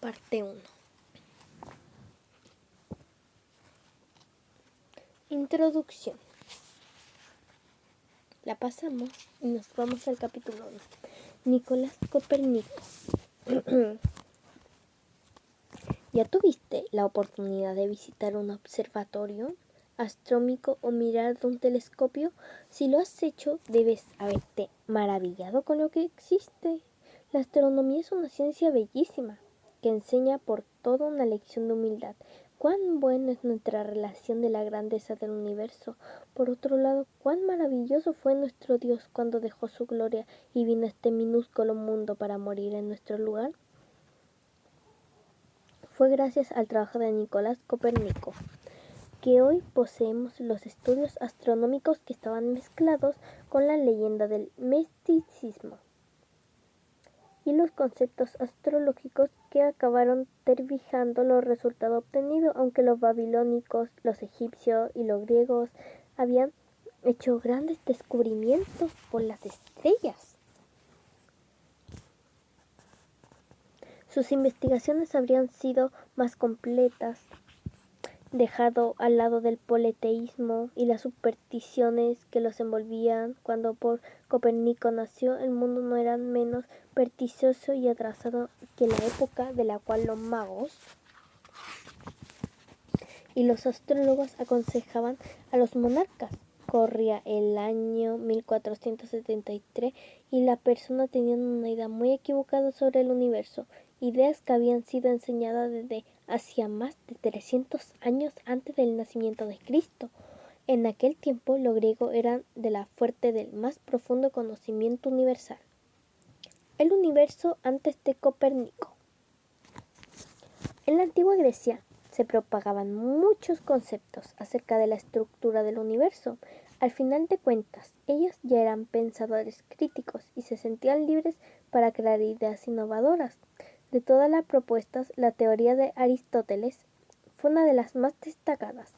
Parte 1. Introducción. La pasamos y nos vamos al capítulo 1. Nicolás Copérnico. ¿Ya tuviste la oportunidad de visitar un observatorio astronómico o mirar de un telescopio? Si lo has hecho, debes haberte maravillado con lo que existe. La astronomía es una ciencia bellísima que enseña por toda una lección de humildad. Cuán buena es nuestra relación de la grandeza del universo. Por otro lado, cuán maravilloso fue nuestro Dios cuando dejó su gloria y vino a este minúsculo mundo para morir en nuestro lugar. Fue gracias al trabajo de Nicolás Copérnico que hoy poseemos los estudios astronómicos que estaban mezclados con la leyenda del misticismo y los conceptos astrológicos que acabaron tergiversando los resultados obtenidos, aunque los babilónicos, los egipcios y los griegos habían hecho grandes descubrimientos por las estrellas. Sus investigaciones habrían sido más completas, dejado al lado del politeísmo y las supersticiones que los envolvían. Cuando por Copérnico nació, el mundo no era menos pernicioso y atrasado que la época de la cual los magos y los astrólogos aconsejaban a los monarcas. Corría el año 1473 y la persona tenía una idea muy equivocada sobre el universo, ideas que habían sido enseñadas desde hacía más de 300 años antes del nacimiento de Cristo. En aquel tiempo los griegos eran de la fuente del más profundo conocimiento universal. El universo antes de Copérnico. En la antigua Grecia se propagaban muchos conceptos acerca de la estructura del universo. Al final de cuentas, ellos ya eran pensadores críticos y se sentían libres para crear ideas innovadoras. De todas las propuestas, la teoría de Aristóteles fue una de las más destacadas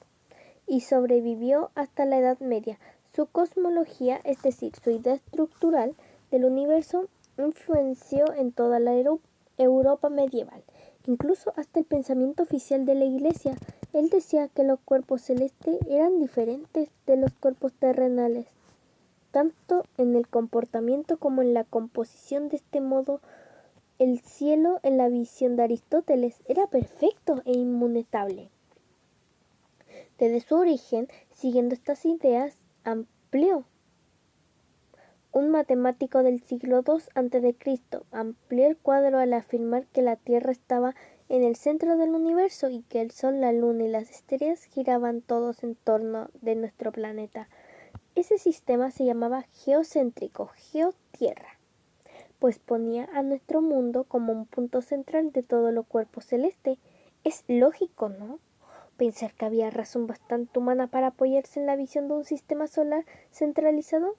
y sobrevivió hasta la Edad Media. Su cosmología, es decir, su idea estructural del universo, influenció en toda la Europa medieval. Incluso hasta el pensamiento oficial de la Iglesia. Él decía que los cuerpos celestes eran diferentes de los cuerpos terrenales, tanto en el comportamiento como en la composición. De este modo, el cielo, en la visión de Aristóteles, era perfecto e inmutable. Desde su origen, siguiendo estas ideas, amplió. Un matemático del siglo II a.C. amplió el cuadro al afirmar que la Tierra estaba en el centro del universo y que el Sol, la Luna y las estrellas giraban todos en torno de nuestro planeta. Ese sistema se llamaba geocéntrico, geotierra, pues ponía a nuestro mundo como un punto central de todo lo cuerpo celeste. Es lógico, ¿no?, pensar que había razón bastante humana para apoyarse en la visión de un sistema solar centralizado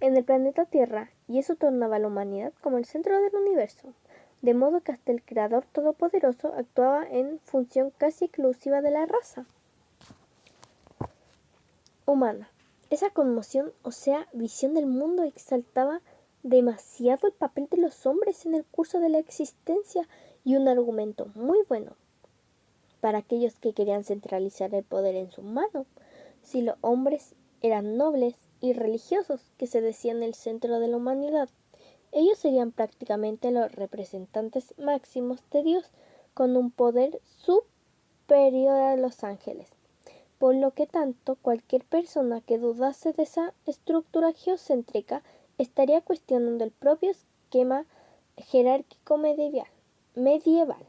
en el planeta Tierra, y eso tornaba a la humanidad como el centro del universo, de modo que hasta el Creador Todopoderoso actuaba en función casi exclusiva de la raza humana. Esa conmoción, o sea, visión del mundo, exaltaba demasiado el papel de los hombres en el curso de la existencia, y un argumento muy bueno para aquellos que querían centralizar el poder en su mano. Si los hombres eran nobles y religiosos, que se decían el centro de la humanidad, ellos serían prácticamente los representantes máximos de Dios, con un poder superior a los ángeles. Por lo que tanto, cualquier persona que dudase de esa estructura geocéntrica estaría cuestionando el propio esquema jerárquico medieval.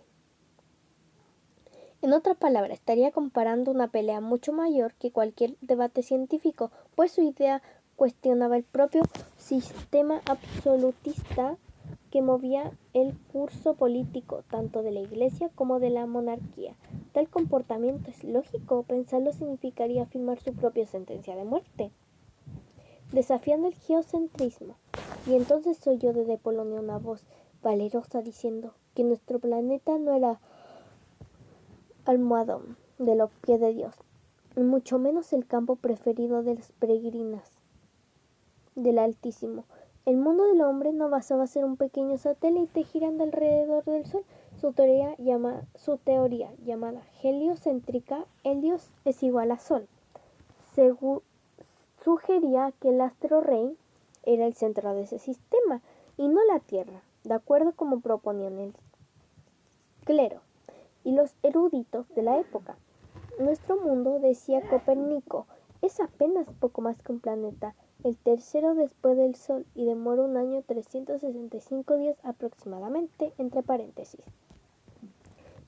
En otras palabras, estaría comparando una pelea mucho mayor que cualquier debate científico, pues su idea cuestionaba el propio sistema absolutista que movía el curso político tanto de la Iglesia como de la monarquía. Tal comportamiento es lógico. Pensarlo significaría afirmar su propia sentencia de muerte, desafiando el geocentrismo. Y entonces oyó desde Polonia una voz valerosa diciendo que nuestro planeta no era almohadón de los pies de Dios, y mucho menos el campo preferido de las peregrinas del Altísimo, El mundo del hombre no basaba ser un pequeño satélite girando alrededor del Sol. Su teoría, llamada heliocéntrica, helios es igual a Sol, sugería que el astro rey era el centro de ese sistema y no la Tierra, de acuerdo como proponían el clero y los eruditos de la época. Nuestro mundo, decía Copérnico, es apenas poco más que un planeta, el tercero después del Sol, y demora un año 365 días aproximadamente, entre paréntesis.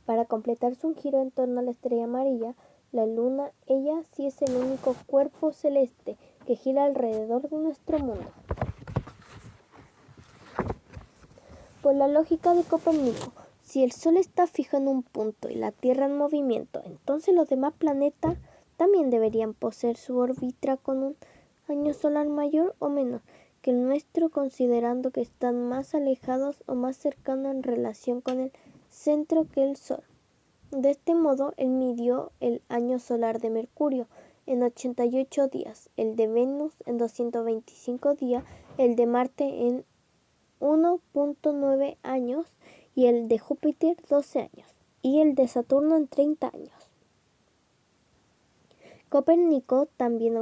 Para completarse un giro en torno a la estrella amarilla, la Luna, ella sí es el único cuerpo celeste que gira alrededor de nuestro mundo. Por la lógica de Copérnico, si el Sol está fijo en un punto y la Tierra en movimiento, entonces los demás planetas también deberían poseer su órbita con un año solar mayor o menor que el nuestro, considerando que están más alejados o más cercanos en relación con el centro que el Sol. De este modo, él midió el año solar de Mercurio en 88 días, el de Venus en 225 días, el de Marte en 1.9 años y el de Júpiter 12 años y el de Saturno en 30 años. Copérnico también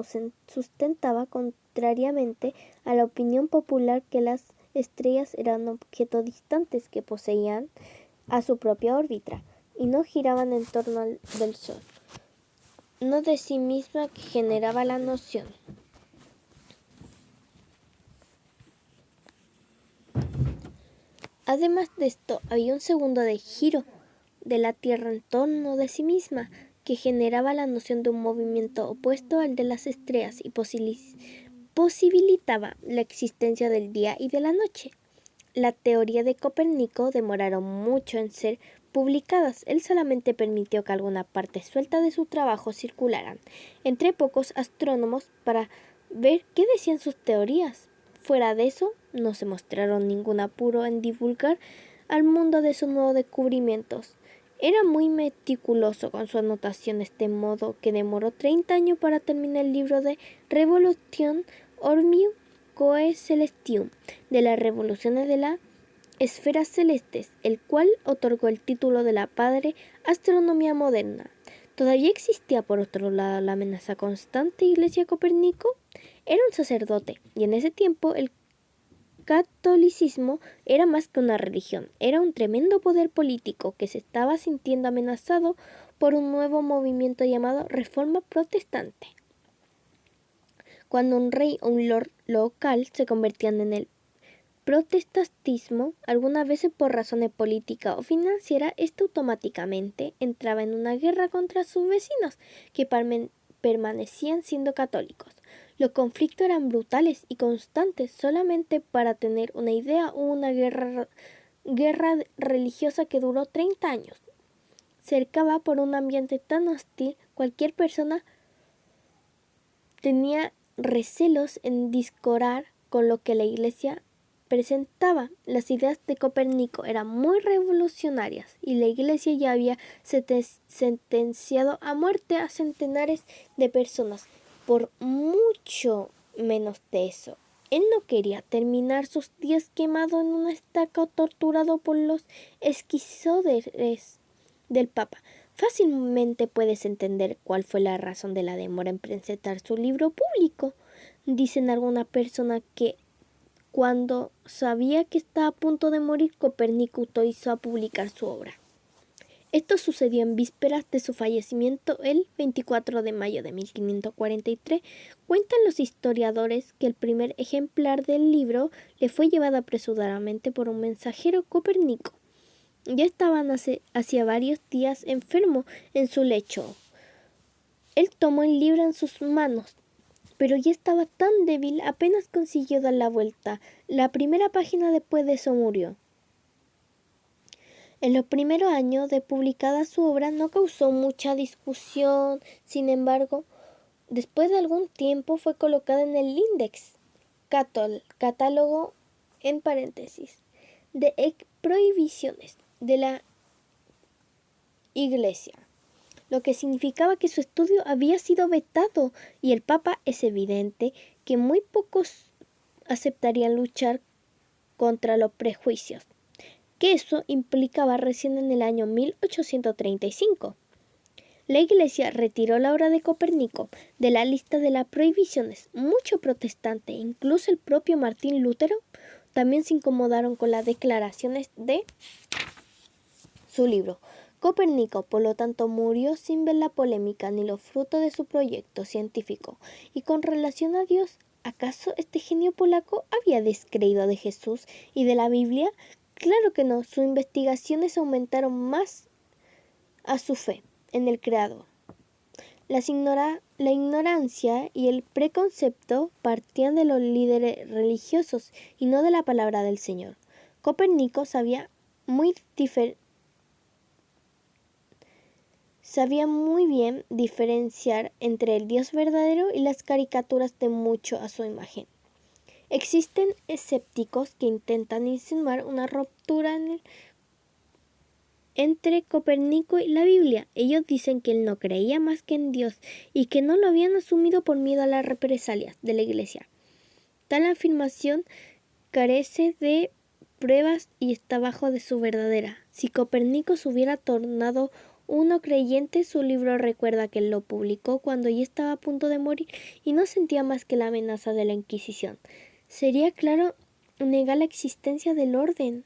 sustentaba, contrariamente a la opinión popular, que las estrellas eran objetos distantes que poseían a su propia órbita y no giraban en torno del Sol, no de sí misma, que generaba la noción. Además de esto, había un segundo de giro de la Tierra en torno de sí misma, que generaba la noción de un movimiento opuesto al de las estrellas y posibilitaba la existencia del día y de la noche. La teoría de Copérnico demoraron mucho en ser publicadas. Él solamente permitió que alguna parte suelta de su trabajo circularan entre pocos astrónomos para ver qué decían sus teorías. Fuera de eso, no se mostraron ningún apuro en divulgar al mundo de sus nuevos descubrimientos. Era muy meticuloso con su anotación, de este modo que demoró 30 años para terminar el libro de Revolution Orbium Coe Celestium, de las revoluciones de las esferas celestes, el cual otorgó el título de la padre astronomía moderna. Todavía existía, por otro lado, la amenaza constante. Iglesia Copérnico era un sacerdote, y en ese tiempo el catolicismo era más que una religión, era un tremendo poder político que se estaba sintiendo amenazado por un nuevo movimiento llamado Reforma Protestante. Cuando un rey o un lord local se convertían en el protestantismo, algunas veces por razones políticas o financieras, esto automáticamente entraba en una guerra contra sus vecinos, que permanecían siendo católicos. Los conflictos eran brutales y constantes. Solamente para tener una idea, hubo una guerra religiosa que duró 30 años. Cercada por un ambiente tan hostil, cualquier persona tenía recelos en discordar con lo que la Iglesia presentaba. Las ideas de Copérnico eran muy revolucionarias y la Iglesia ya había sentenciado a muerte a centenares de personas por mucho menos de eso. Él no quería terminar sus días quemado en una estaca o torturado por los esquizóderes del Papa. Fácilmente puedes entender cuál fue la razón de la demora en presentar su libro público. Dicen algunas personas que cuando sabía que estaba a punto de morir, Copérnico autorizó a publicar su obra. Esto sucedió en vísperas de su fallecimiento el 24 de mayo de 1543. Cuentan los historiadores que el primer ejemplar del libro le fue llevado apresuradamente por un mensajero Copérnico. Ya estaban hacía varios días enfermo en su lecho. Él tomó el libro en sus manos, pero ya estaba tan débil, apenas consiguió dar la vuelta. La primera página después de eso murió. En los primeros años de publicada su obra no causó mucha discusión. Sin embargo, después de algún tiempo fue colocada en el Index, catálogo en paréntesis, de prohibiciones de la Iglesia, lo que significaba que su estudio había sido vetado, y el Papa es evidente que muy pocos aceptarían luchar contra los prejuicios, que eso implicaba recién en el año 1835. La Iglesia retiró la obra de Copérnico de la lista de las prohibiciones. Muchos protestantes, incluso el propio Martín Lutero, también se incomodaron con las declaraciones de su libro. Copérnico, por lo tanto, murió sin ver la polémica ni los frutos de su proyecto científico. Y con relación a Dios, ¿acaso este genio polaco había descreído de Jesús y de la Biblia? Claro que no, sus investigaciones aumentaron más a su fe en el Creador. La ignorancia y el preconcepto partían de los líderes religiosos y no de la palabra del Señor. Copérnico sabía muy bien diferenciar entre el Dios verdadero y las caricaturas de mucho a su imagen. Existen escépticos que intentan insinuar una ruptura entre Copérnico y la Biblia. Ellos dicen que él no creía más que en Dios y que no lo habían asumido por miedo a las represalias de la Iglesia. Tal afirmación carece de pruebas y está bajo de su verdadera. Si Copérnico se hubiera tornado uno creyente, su libro recuerda que él lo publicó cuando ya estaba a punto de morir y no sentía más que la amenaza de la Inquisición. Sería claro negar la existencia del orden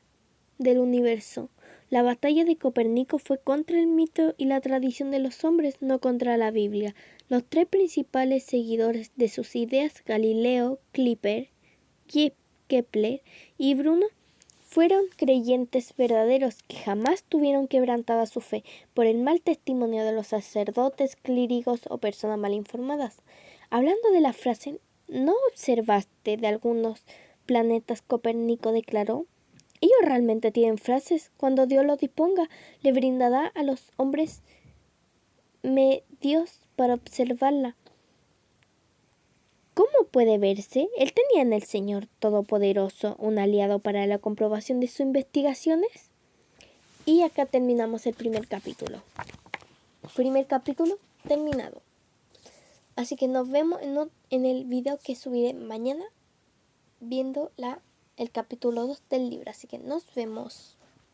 del universo. La batalla de Copérnico fue contra el mito y la tradición de los hombres, no contra la Biblia. Los tres principales seguidores de sus ideas, Galileo, Kepler y Bruno, fueron creyentes verdaderos que jamás tuvieron quebrantada su fe por el mal testimonio de los sacerdotes, clérigos o personas mal informadas. Hablando de la frase, ¿no observaste de algunos planetas Copérnico declaró? Ellos realmente tienen frases. Cuando Dios lo disponga, le brindará a los hombres medios para observarla. ¿Cómo puede verse? Él tenía en el Señor Todopoderoso un aliado para la comprobación de sus investigaciones. Y acá terminamos el primer capítulo. Primer capítulo terminado. Así que nos vemos en el video que subiré mañana viendo el capítulo 2 del libro. Así que nos vemos.